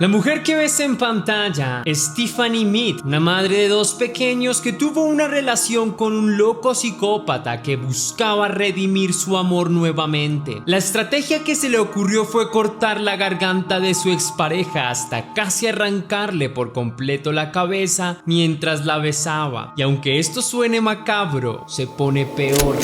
La mujer que ves en pantalla es Tiffany Mead, una madre de dos pequeños que tuvo una relación con un loco psicópata que buscaba redimir su amor nuevamente. La estrategia que se le ocurrió fue cortar la garganta de su expareja hasta casi arrancarle por completo la cabeza mientras la besaba. Y aunque esto suene macabro, se pone peor.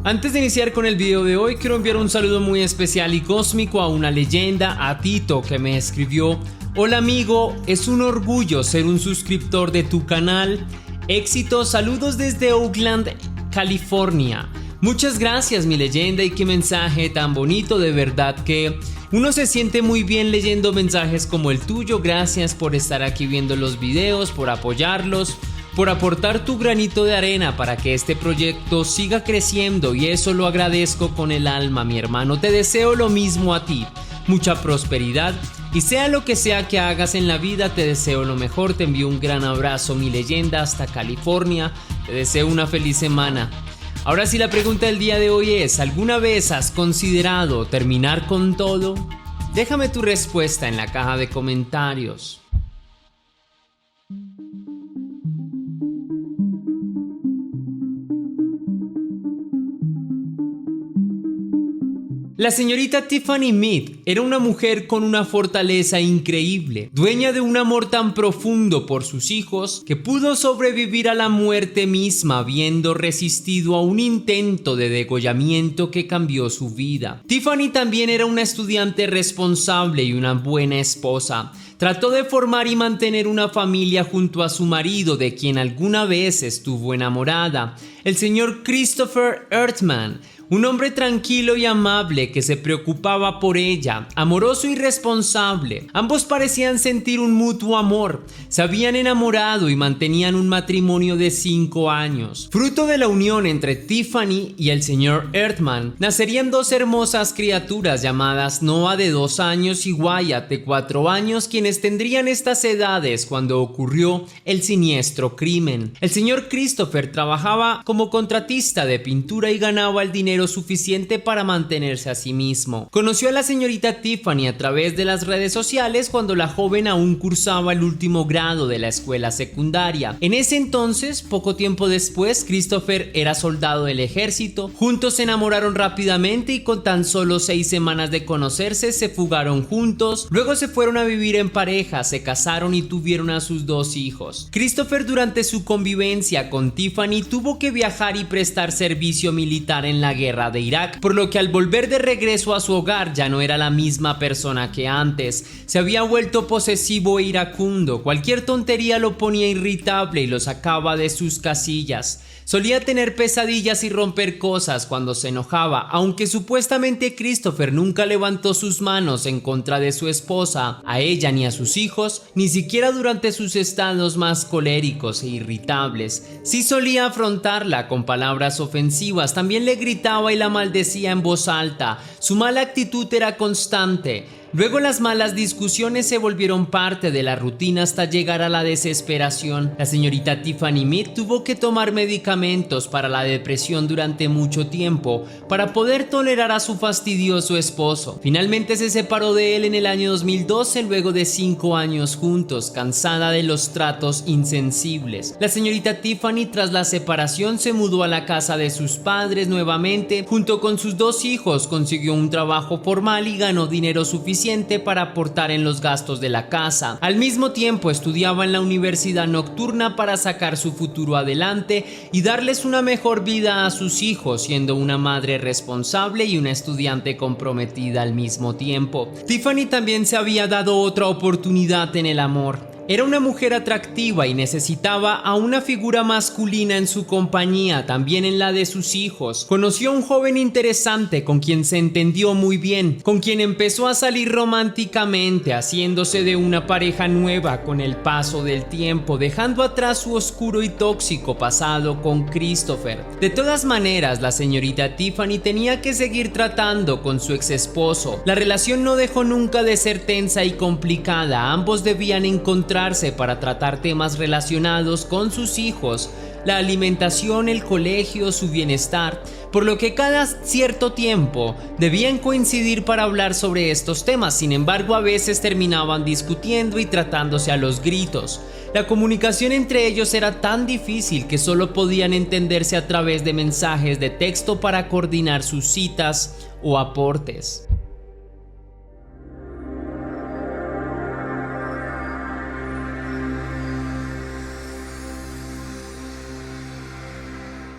Antes de iniciar con el video de hoy, quiero enviar un saludo muy especial y cósmico a una leyenda, a Tito, que me escribió: hola amigo, es un orgullo ser un suscriptor de tu canal. Éxitos, saludos desde Oakland, California. Muchas gracias mi leyenda, y qué mensaje tan bonito, de verdad que uno se siente muy bien leyendo mensajes como el tuyo. Gracias por estar aquí viendo los videos, por apoyarlos, por aportar tu granito de arena para que este proyecto siga creciendo, y eso lo agradezco con el alma, mi hermano. Te deseo lo mismo a ti, mucha prosperidad, y sea lo que sea que hagas en la vida, te deseo lo mejor. Te envío un gran abrazo, mi leyenda, hasta California. Te deseo una feliz semana. Ahora sí, la pregunta del día de hoy es: ¿alguna vez has considerado terminar con todo? Déjame tu respuesta en la caja de comentarios. La señorita Tiffany Mead era una mujer con una fortaleza increíble, dueña de un amor tan profundo por sus hijos que pudo sobrevivir a la muerte misma, habiendo resistido a un intento de degollamiento que cambió su vida. Tiffany también era una estudiante responsable y una buena esposa. Trató de formar y mantener una familia junto a su marido, de quien alguna vez estuvo enamorada, el señor Christopher Ertman. Un hombre tranquilo y amable que se preocupaba por ella, amoroso y responsable. Ambos parecían sentir un mutuo amor, se habían enamorado y mantenían un matrimonio de 5 años. Fruto de la unión entre Tiffany y el señor Ertman, nacerían dos hermosas criaturas llamadas Noah, de 2 años, y Wyatt, de 4 años, quienes tendrían estas edades cuando ocurrió el siniestro crimen. El señor Christopher trabajaba como contratista de pintura y ganaba el dinero suficiente para mantenerse a sí mismo. Conoció a la señorita Tiffany a través de las redes sociales cuando la joven aún cursaba el último grado de la escuela secundaria. En ese entonces, poco tiempo después, Christopher era soldado del ejército. Juntos se enamoraron rápidamente y con tan solo 6 semanas de conocerse se fugaron juntos. Luego se fueron a vivir en pareja, se casaron y tuvieron a sus 2 hijos. Christopher, durante su convivencia con Tiffany, tuvo que viajar y prestar servicio militar en la guerra de Irak, por lo que al volver de regreso a su hogar ya no era la misma persona que antes. Se había vuelto posesivo e iracundo. Cualquier tontería lo ponía irritable y lo sacaba de sus casillas. Solía tener pesadillas y romper cosas cuando se enojaba, aunque supuestamente Christopher nunca levantó sus manos en contra de su esposa, a ella ni a sus hijos, ni siquiera durante sus estados más coléricos e irritables. Sí solía afrontarla con palabras ofensivas, también le gritaba y la maldecía en voz alta. Su mala actitud era constante. Luego las malas discusiones se volvieron parte de la rutina hasta llegar a la desesperación. La señorita Tiffany Mead tuvo que tomar medicamentos para la depresión durante mucho tiempo para poder tolerar a su fastidioso esposo. Finalmente se separó de él en el año 2012 luego de 5 años juntos, cansada de los tratos insensibles. La señorita Tiffany, tras la separación, se mudó a la casa de sus padres nuevamente. Junto con sus 2 hijos consiguió un trabajo formal y ganó dinero suficiente para aportar en los gastos de la casa. Al mismo tiempo estudiaba en la universidad nocturna para sacar su futuro adelante y darles una mejor vida a sus hijos, siendo una madre responsable y una estudiante comprometida al mismo tiempo. Tiffany también se había dado otra oportunidad en el amor. Era una mujer atractiva y necesitaba a una figura masculina en su compañía, también en la de sus hijos. Conoció a un joven interesante con quien se entendió muy bien, con quien empezó a salir románticamente, haciéndose de una pareja nueva con el paso del tiempo, dejando atrás su oscuro y tóxico pasado con Christopher. De todas maneras, la señorita Tiffany tenía que seguir tratando con su ex esposo. La relación no dejó nunca de ser tensa y complicada. Ambos debían encontrar para tratar temas relacionados con sus hijos, la alimentación, el colegio, su bienestar. por lo que cada cierto tiempo debían coincidir para hablar sobre estos temas. Sin embargo, a veces terminaban discutiendo y tratándose a los gritos. La comunicación entre ellos era tan difícil que solo podían entenderse a través de mensajes de texto para coordinar sus citas o aportes.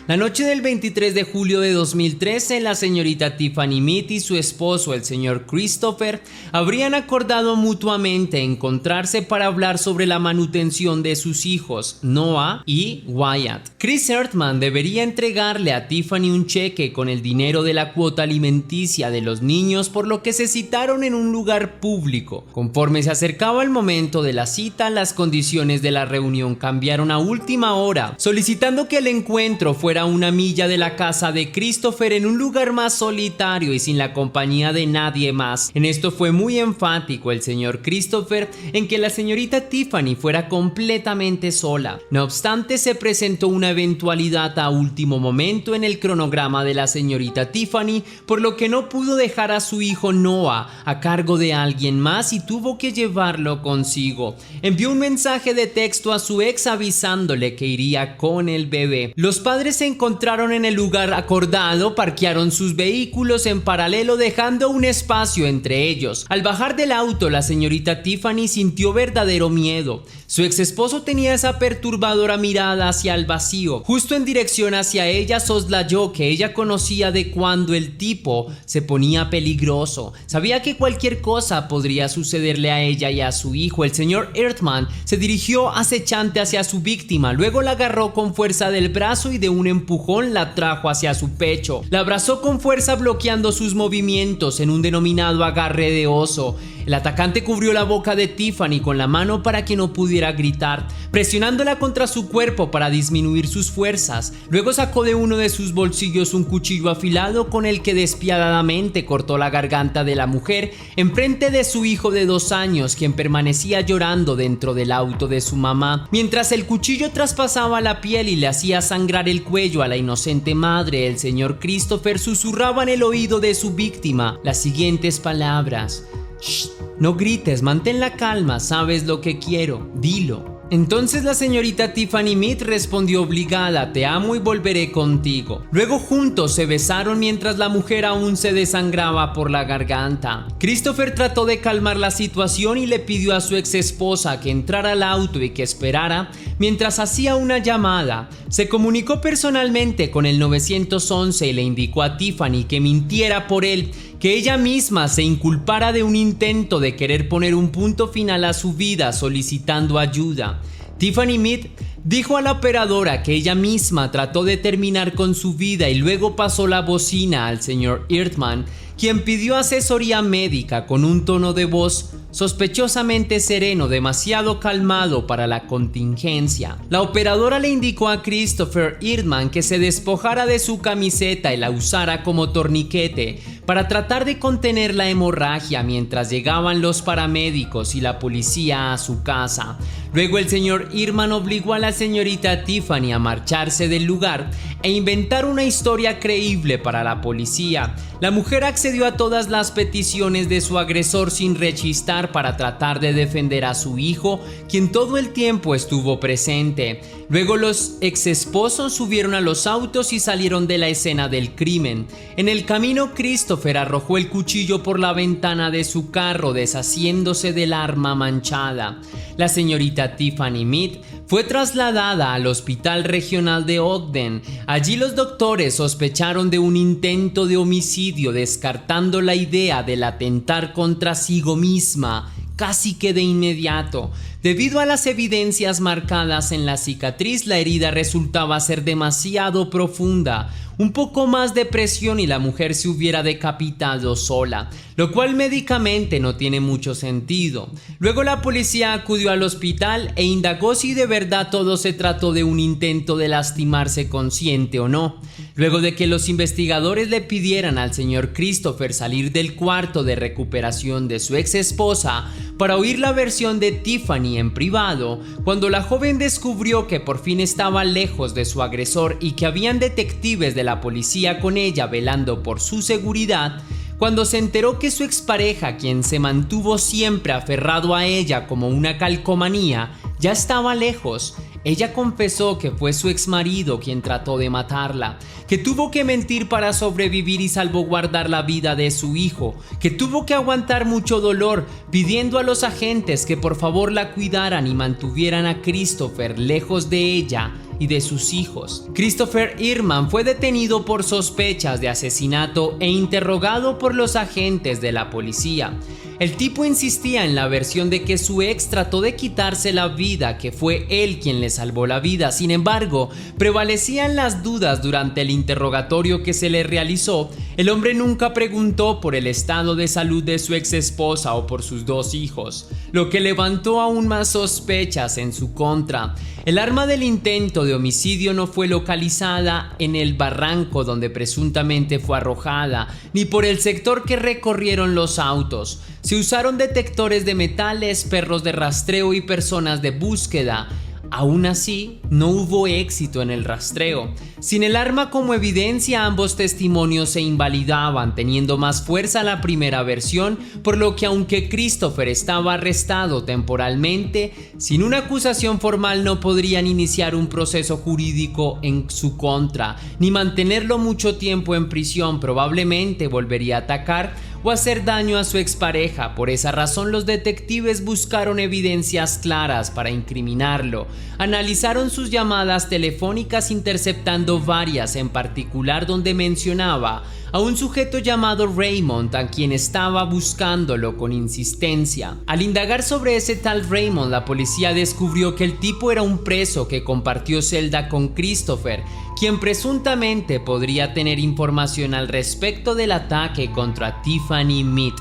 La noche del 23 de julio de 2013, la señorita Tiffany Mead y su esposo, el señor Christopher, habrían acordado mutuamente encontrarse para hablar sobre la manutención de sus hijos, Noah y Wyatt. Chris Erdman debería entregarle a Tiffany un cheque con el dinero de la cuota alimenticia de los niños, por lo que se citaron en un lugar público. Conforme se acercaba el momento de la cita, las condiciones de la reunión cambiaron a última hora, solicitando que el encuentro fuera a una milla de la casa de Christopher, en un lugar más solitario y sin la compañía de nadie más. En esto fue muy enfático el señor Christopher en que la señorita Tiffany fuera completamente sola. No obstante, se presentó una eventualidad a último momento en el cronograma de la señorita Tiffany, por lo que no pudo dejar a su hijo Noah a cargo de alguien más y tuvo que llevarlo consigo. Envió un mensaje de texto a su ex avisándole que iría con el bebé. Los padres se encontraron en el lugar acordado, parquearon sus vehículos en paralelo, dejando un espacio entre ellos. Al bajar del auto, la señorita Tiffany sintió verdadero miedo. Su ex esposo tenía esa perturbadora mirada hacia el vacío. Justo en dirección hacia ella, soslayó que ella conocía de cuando el tipo se ponía peligroso. Sabía que cualquier cosa podría sucederle a ella y a su hijo. El señor Erdman se dirigió acechante hacia su víctima, luego la agarró con fuerza del brazo y de un empujón la trajo hacia su pecho. La abrazó con fuerza, bloqueando sus movimientos en un denominado agarre de oso. El atacante cubrió la boca de Tiffany con la mano para que no pudiera gritar, presionándola contra su cuerpo para disminuir sus fuerzas. Luego sacó de uno de sus bolsillos un cuchillo afilado con el que despiadadamente cortó la garganta de la mujer enfrente de su hijo de 2 años, quien permanecía llorando dentro del auto de su mamá. Mientras el cuchillo traspasaba la piel y le hacía sangrar el cuello a la inocente madre, el señor Christopher susurraba en el oído de su víctima las siguientes palabras: "Shh, no grites, mantén la calma, sabes lo que quiero, dilo". Entonces la señorita Tiffany Mead respondió obligada: "Te amo y volveré contigo". Luego juntos se besaron mientras la mujer aún se desangraba por la garganta. Christopher trató de calmar la situación y le pidió a su ex esposa que entrara al auto y que esperara mientras hacía una llamada. Se comunicó personalmente con el 911 y le indicó a Tiffany que mintiera por él, que ella misma se inculpara de un intento de querer poner un punto final a su vida solicitando ayuda. Tiffany Mead dijo a la operadora que ella misma trató de terminar con su vida y luego pasó la bocina al señor Erdman, quien pidió asesoría médica con un tono de voz sospechosamente sereno, demasiado calmado para la contingencia. La operadora le indicó a Christopher Erdman que se despojara de su camiseta y la usara como torniquete para tratar de contener la hemorragia mientras llegaban los paramédicos y la policía a su casa. Luego el señor Erdman obligó a la señorita Tiffany a marcharse del lugar e inventar una historia creíble para la policía. La mujer accedió a todas las peticiones de su agresor sin rechistar para tratar de defender a su hijo, quien todo el tiempo estuvo presente. Luego los ex esposos subieron a los autos y salieron de la escena del crimen. En el camino, Christopher arrojó el cuchillo por la ventana de su carro, deshaciéndose del arma manchada. La señorita Tiffany Mead fue trasladada al Hospital Regional de Ogden. Allí los doctores sospecharon de un intento de homicidio, descartando la idea del atentar contra sí misma casi que de inmediato. Debido a las evidencias marcadas en la cicatriz, la herida resultaba ser demasiado profunda. Un poco más de presión y la mujer se hubiera decapitado sola, lo cual médicamente no tiene mucho sentido. Luego la policía acudió al hospital e indagó si de verdad todo se trató de un intento de lastimarse consciente o no. Luego de que los investigadores le pidieran al señor Christopher salir del cuarto de recuperación de su ex esposa para oír la versión de Tiffany en privado. Cuando la joven descubrió que por fin estaba lejos de su agresor y que habían detectives de la policía con ella velando por su seguridad, cuando se enteró que su expareja, quien se mantuvo siempre aferrado a ella como una calcomanía, ya estaba lejos, ella confesó que fue su exmarido quien trató de matarla, que tuvo que mentir para sobrevivir y salvaguardar la vida de su hijo, que tuvo que aguantar mucho dolor pidiendo a los agentes que por favor la cuidaran y mantuvieran a Christopher lejos de ella y de sus hijos. Christopher Earman fue detenido por sospechas de asesinato e interrogado por los agentes de la policía. El tipo insistía en la versión de que su ex trató de quitarse la vida, que fue él quien le salvó la vida. Sin embargo, prevalecían las dudas durante el interrogatorio que se le realizó. El hombre nunca preguntó por el estado de salud de su ex esposa o por sus 2 hijos, lo que levantó aún más sospechas en su contra. El arma del intento de homicidio no fue localizada en el barranco donde presuntamente fue arrojada, ni por el sector que recorrieron los autos. Se usaron detectores de metales, perros de rastreo y personas de búsqueda. Aún así, no hubo éxito en el rastreo. Sin el arma como evidencia, ambos testimonios se invalidaban, teniendo más fuerza la primera versión, por lo que aunque Christopher estaba arrestado temporalmente, sin una acusación formal no podrían iniciar un proceso jurídico en su contra, ni mantenerlo mucho tiempo en prisión. Probablemente volvería a atacar o hacer daño a su expareja. Por esa razón, los detectives buscaron evidencias claras para incriminarlo. Analizaron sus llamadas telefónicas, interceptando varias, en particular donde mencionaba a un sujeto llamado Raymond, a quien estaba buscándolo con insistencia. Al indagar sobre ese tal Raymond, la policía descubrió que el tipo era un preso que compartió celda con Christopher, quien presuntamente podría tener información al respecto del ataque contra Tiffany Mead.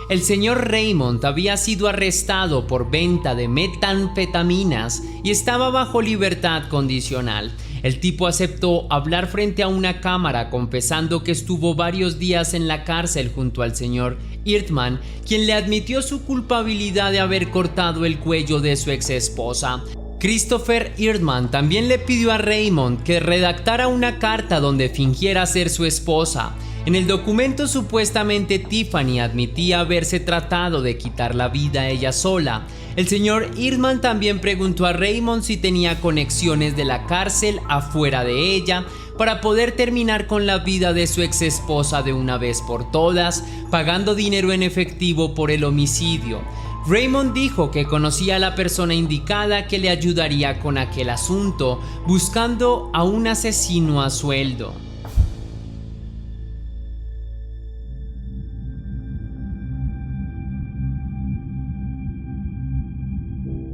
El señor Raymond había sido arrestado por venta de metanfetaminas y estaba bajo libertad condicional. El tipo aceptó hablar frente a una cámara, confesando que estuvo varios días en la cárcel junto al señor Earman, quien le admitió su culpabilidad de haber cortado el cuello de su ex esposa. Christopher Earman también le pidió a Raymond que redactara una carta donde fingiera ser su esposa. En el documento supuestamente Tiffany admitía haberse tratado de quitar la vida ella sola. El señor Earman también preguntó a Raymond si tenía conexiones de la cárcel afuera de ella para poder terminar con la vida de su ex esposa de una vez por todas, pagando dinero en efectivo por el homicidio. Raymond dijo que conocía a la persona indicada que le ayudaría con aquel asunto, buscando a un asesino a sueldo.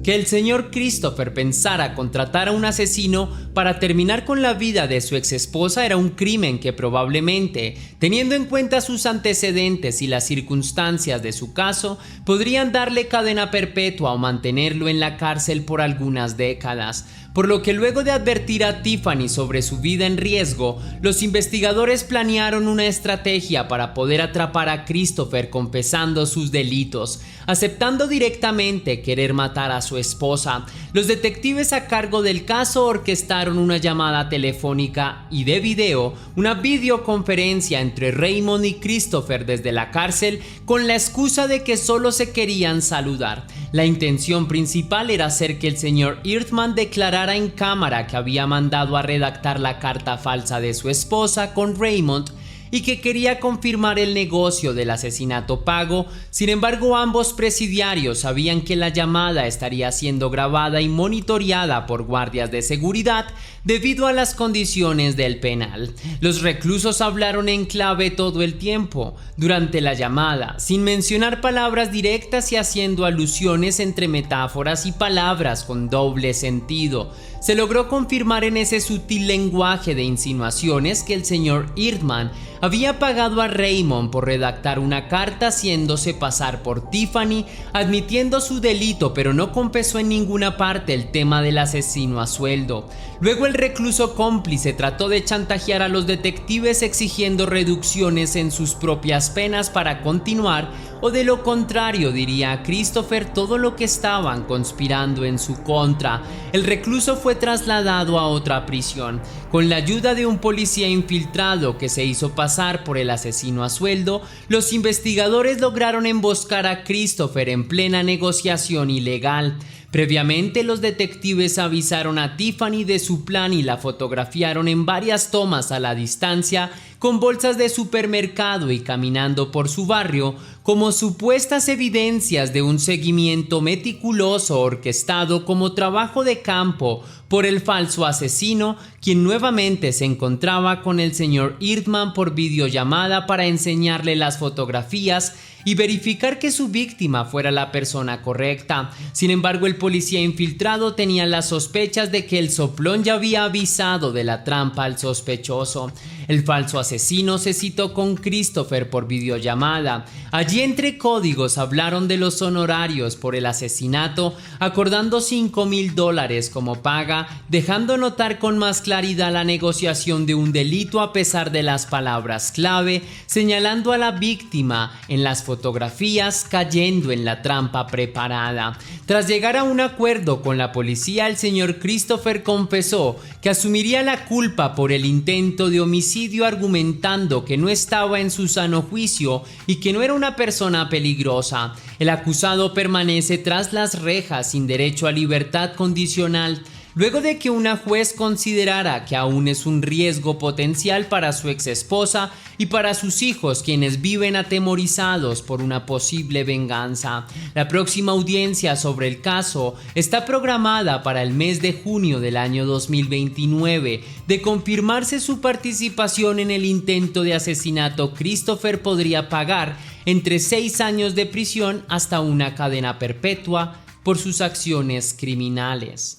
Que el señor Christopher pensara contratar a un asesino para terminar con la vida de su ex esposa era un crimen que probablemente, teniendo en cuenta sus antecedentes y las circunstancias de su caso, podrían darle cadena perpetua o mantenerlo en la cárcel por algunas décadas. Por lo que luego de advertir a Tiffany sobre su vida en riesgo, los investigadores planearon una estrategia para poder atrapar a Christopher confesando sus delitos, aceptando directamente querer matar a su esposa. Los detectives a cargo del caso orquestaron una llamada telefónica y de video, una videoconferencia entre Raymond y Christopher desde la cárcel con la excusa de que solo se querían saludar. La intención principal era hacer que el señor Earman declarara en cámara que había mandado a redactar la carta falsa de su esposa con Raymond y que quería confirmar el negocio del asesinato pago. Sin embargo, ambos presidiarios sabían que la llamada estaría siendo grabada y monitoreada por guardias de seguridad debido a las condiciones del penal. Los reclusos hablaron en clave todo el tiempo durante la llamada, sin mencionar palabras directas y haciendo alusiones entre metáforas y palabras con doble sentido. Se logró confirmar en ese sutil lenguaje de insinuaciones que el señor Earman había pagado a Raymond por redactar una carta haciéndose pasar por Tiffany, admitiendo su delito, pero no confesó en ninguna parte el tema del asesino a sueldo. Luego el recluso cómplice trató de chantajear a los detectives exigiendo reducciones en sus propias penas para continuar, o de lo contrario, diría a Christopher todo lo que estaban conspirando en su contra. El recluso fue trasladado a otra prisión. Con la ayuda de un policía infiltrado que se hizo pasar por el asesino a sueldo, los investigadores lograron emboscar a Christopher en plena negociación ilegal. Previamente, los detectives avisaron a Tiffany de su plan y la fotografiaron en varias tomas a la distancia, con bolsas de supermercado y caminando por su barrio, como supuestas evidencias de un seguimiento meticuloso orquestado como trabajo de campo por el falso asesino, quien nuevamente se encontraba con el señor Erdmann por videollamada para enseñarle las fotografías y verificar que su víctima fuera la persona correcta. Sin embargo, el policía infiltrado tenía las sospechas de que el soplón ya había avisado de la trampa al sospechoso. El falso asesino se citó con Christopher por videollamada. Allí, entre códigos, hablaron de los honorarios por el asesinato, acordando $5,000 como paga, dejando notar con más claridad la negociación de un delito a pesar de las palabras clave, señalando a la víctima en las fotografías cayendo en la trampa preparada. Tras llegar a un acuerdo con la policía, el señor Christopher confesó que asumiría la culpa por el intento de homicidio, argumentando que no estaba en su sano juicio y que no era una persona peligrosa. El acusado permanece tras las rejas sin derecho a libertad condicional, luego de que una juez considerara que aún es un riesgo potencial para su exesposa y para sus hijos, quienes viven atemorizados por una posible venganza. La próxima audiencia sobre el caso está programada para el mes de junio del año 2029. De confirmarse su participación en el intento de asesinato, Christopher podría pagar entre 6 años de prisión hasta una cadena perpetua por sus acciones criminales.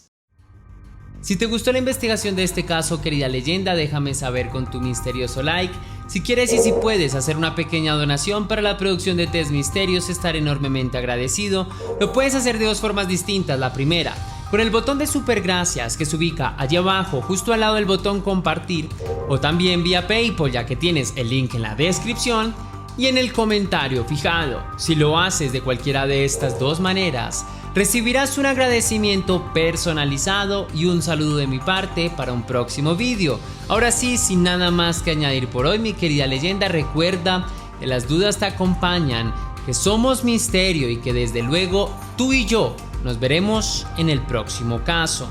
Si te gustó la investigación de este caso, querida leyenda, déjame saber con tu misterioso like. Si quieres y si puedes hacer una pequeña donación para la producción de Test Misterios, estaré enormemente agradecido. Lo puedes hacer de dos formas distintas. La primera, con el botón de super gracias que se ubica allí abajo, justo al lado del botón compartir, o también vía PayPal, ya que tienes el link en la descripción y en el comentario fijado. Si lo haces de cualquiera de estas dos maneras, recibirás un agradecimiento personalizado y un saludo de mi parte para un próximo vídeo. Ahora sí, sin nada más que añadir por hoy, mi querida leyenda, recuerda que las dudas te acompañan, que somos misterio y que desde luego tú y yo nos veremos en el próximo caso.